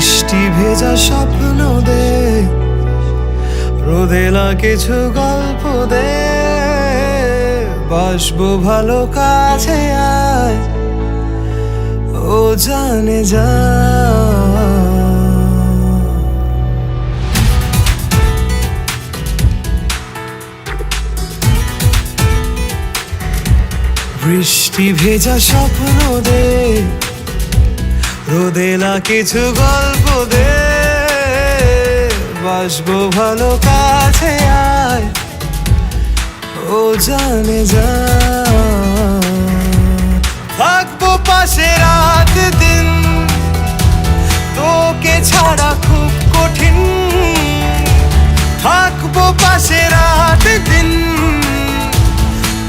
বৃষ্টি ভেজা স্বপ্ন দে, রোদেলা কিছু গল্প দে, বাসবো ভালো কাছে আয়, ও জানে যা। বৃষ্টি ভেজা স্বপ্ন দে, রোদেলা কিছু গল্প দে, বাসবো ভালো কাছে আয়, ও জানে যা। থাকবো পাশে রাত দিন, তোকে ছাড়া খুব কঠিন। থাকবো পাশে রাত দিন,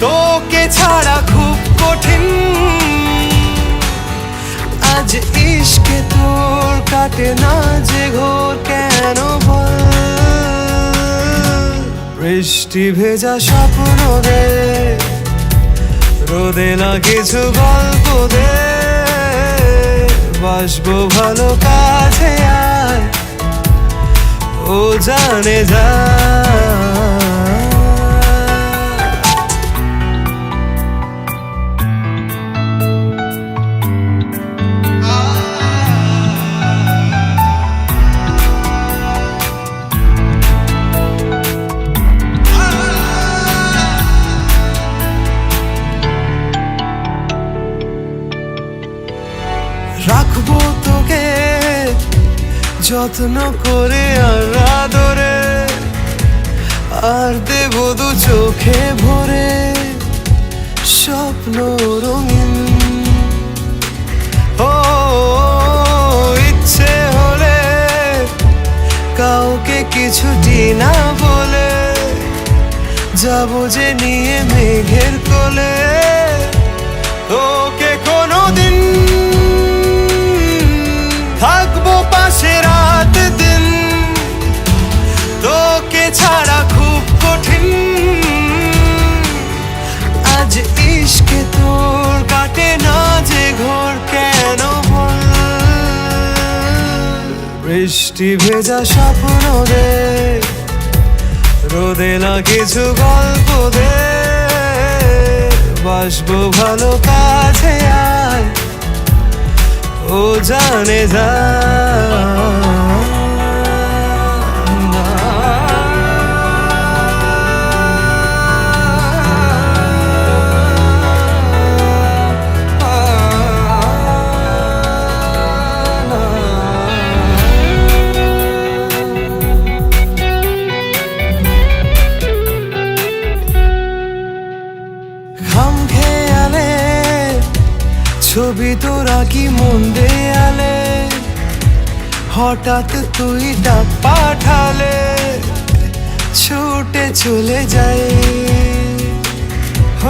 তোকে ছাড়া খুব কঠিন। আজ ইশকে তোর কাটে না যে ঘোর, কেন বল? বৃষ্টি ভেজা স্বপ্ন দে, রোদেলা কিছু গল্প দে, বাসবো ভালো কাছে আয়, ও জানে যা। রাখবো তোকে যত্ন করে আর আদরে, আর দেব দু চোখে ভরে স্বপ্ন রঙিন। ও ইচ্ছে হলে কাউকে কিছুটি না বলে, যাবো যে নিয়ে মেঘের কোলে। তোকে কোনোদিন থাকবো পাশে রাত দিন, তোকে ছাড়া খুব কঠিন। আজ ইশকে তোর কাটে না যে ঘোর, কেন বল? বৃষ্টি ভেজা স্বপ্ন দে, রোদেলা কিছু গল্প দে, বাসবো ভালো কাছে আয়, ও জানে যা। খাম খেয়ালে ছবি তোরা কি মন দেয়ালে, হঠাৎ তুই ডাক পাঠালে ছুটে চলে যায়।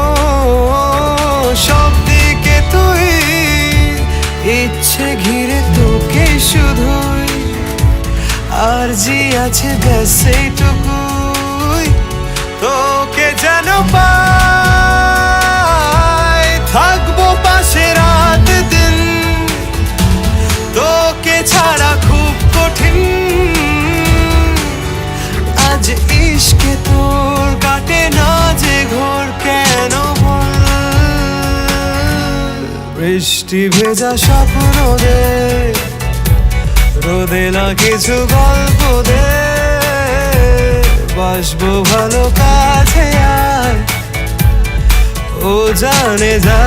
ও সব দিকে তুই, ইচ্ছে ঘিরে তোকে শুধুই, আর জি আছে ব্যাস সেইটুকুই। তোকে যেন পাই, থাকবো পাশে রাত দিন, তোকে ছাড়া খুব কঠিন। আজ ইশকে তোর কাটে না যে ঘোর, কেন বল? বৃষ্টি ভেজা স্বপ্ন দে, রোদেলা কিছু গল্প দে, বাসবো ভালো কাছে আয়, ও জানে যা।